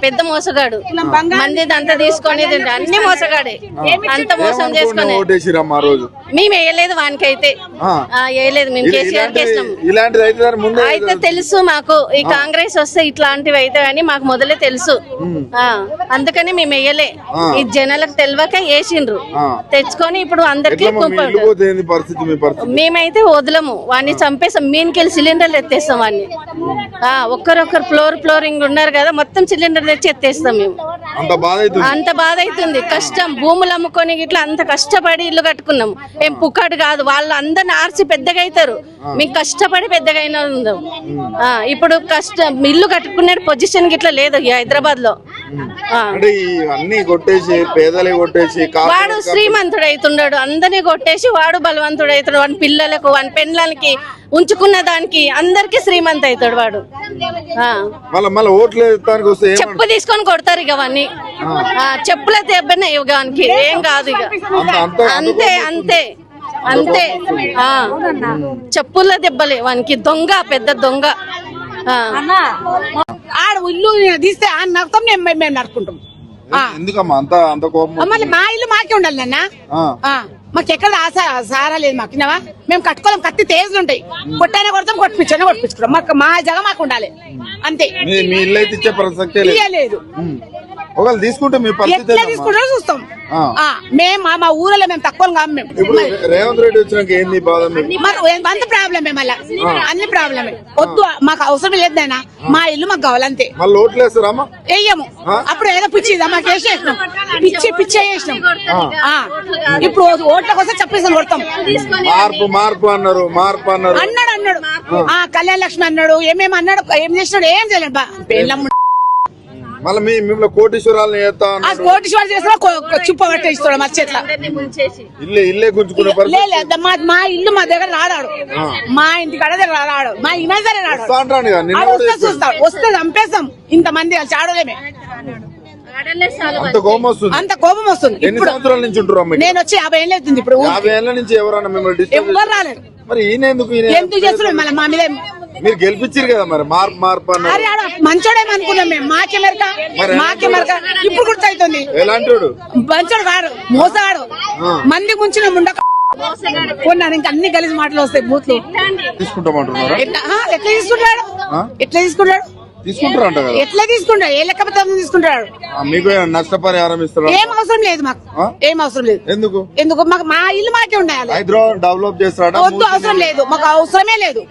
పెద్ద మోసగాడు. మంది అంతా తీసుకొని అన్ని మోసగాడే, అంత మోసం చేసుకుని. మేము వేయలేదు వానికైతే, వేయలేదు మేము. కేసీఆర్ అయితే తెలుసు మాకు, ఈ కాంగ్రెస్ వస్తే ఇట్లాంటివి అయితే అని మాకు మొదలే తెలుసు. అందుకని మేము వేయలే. ఈ జనాలకు తెలియక వేసిండ్రు, తెచ్చుకొని ఇప్పుడు అందరికీ మేమైతే వదలము. వాడిని చంపేస్తాం, మీనకెళ్ళి సిలిండర్లు ఎత్తేస్తాం వాడిని. ఒక్కరొక్కరు ఫ్లోరింగ్ ఉన్నారు కదా, మొత్తం సిలిండర్ తెచ్చి ఎత్తేస్తాం మేము. అంత బాధ అవుతుంది. కష్టం, భూములు అమ్ముకొని ఇట్లా అంత కష్టపడి ఇల్లు కట్టుకున్నాం. ఏం పుకాడు కాదు. వాళ్ళు అందరిని ఆర్చి పెద్దగా అవుతారు, మేము కష్టపడి పెద్దగా అయినా ఉందాం. ఇప్పుడు ఇల్లు కట్టుకునే పొజిషన్ గిట్లా లేదు హైదరాబాద్ లో. వాడు శ్రీమంతుడు అవుతున్నాడు, అందరినీ కొట్టేసి వాడు బలవంతుడు అవుతాడు. వాడి పిల్లలకు, వాడి పెండ్లానికి ఉంచుకున్న దానికి అందరికి శ్రీమంత్ అవుతాడు వాడు. చెప్పు తీసుకొని కొడతారు ఇక అవన్నీ. చెప్పుల దెబ్బనే ఇవ్వడానికి ఏం కాదు ఇక. అంతే అంతే అంతే. చెప్పుల దెబ్బలే వానికి. దొంగ, పెద్ద దొంగ. ఆడ ఇల్లు తీస్తే నరకం మేము నరుకుంటాం. మళ్ళీ మా ఇల్లు మాకే ఉండాలి నాన్న. మాకు ఎక్కడ సారా లేదు మాకున్నావా. మేము కట్టుకోలేం, కత్తి తేజులు ఉంటాయి. కొట్టైనా కొడతాం, కొట్టించుకుంటాం. మాకు మా జగ మాకు ఉండాలి అంతే. మీ ఇల్లు అయితే ఇచ్చే ప్రసక్తే లేదు. తీసుకుంటే తీసుకుంటారో చూస్తాం. మేము మా ఊరిలో మేము తక్కువ కాదు. మేము రేవంత్ రెడ్డి వచ్చినాక ఏంది బాధ? అంత ప్రాబ్లమే, మళ్ళీ అన్ని ప్రాబ్లమే. వద్దు, మాకు అవసరం లేదు నాయన. మా ఇల్లు మాకు కావాలంతే. వెయ్యము. అప్పుడు ఏదో పిచ్చిదా మాకు వేసేసినాం, పిచ్చి వేసినాం. ఇప్పుడు ఓట్ల కోసం చెప్పేసి కొడతాం. మార్పు అన్నాడు. కళ్యాణ లక్ష్మి అన్నాడు, ఏమేమి అన్నాడు, ఏం చేసినాడు, ఏం చేయలేదు. మళ్ళీ కోటీశ్వరాలు కోటీశ్వరాలు చేసిన చుప్ప పట్టేస్తాడు మా చేట్ల. ఇల్లే గుంజుకునే మా ఇల్లు మా దగ్గర రాడాడు, మా ఇంటి కడ దగ్గర రాడాడు, మా ఇమేజ్ దగ్గర రాడాడు. చూస్తాడు, వస్తే చంపేస్తాం. ఇంతమంది చాడలేమే. అంత కోపం వస్తుంది. నేను వచ్చి 50 ఏళ్ళు అవుతుంది. ఇప్పుడు 50 ఏళ్ల నుంచి ఎవరు రాలేదు. మరి ఎందుకు చేస్తున్నాడు మళ్ళీ మా మీద? మీరు గెలిపించారు కదా, మరి మార్పు అరే మంచోడేమనుకున్నాం మేము. మాకే మెరక ఇప్పుడు గుర్తవుతుంది. ఎలాంటి మంచోడు కాడు, మోసగాడు. మంది ముంచిన ముండక కొన్నాడు. ఇంకా అన్ని కలిసి మాటలు వస్తాయి బూత్లు. తీసుకుంటామంటున్నారా? ఎట్లా తీసుకుంటాడు? ఎట్లా తీసుకుంటాడు? ఏ లెక్క తీసుకుంటాడు? మీకు నష్టపరిహారం ఇస్తారు? ఏం అవసరం లేదు మాకు, ఏం అవసరం లేదు. ఎందుకు మాకు మా ఇల్లు మాకే ఉండాలి. హైదరాబాద్ డెవలప్ చేస్తాడు. వద్దు, అవసరం లేదు, మాకు అవసరమే లేదు.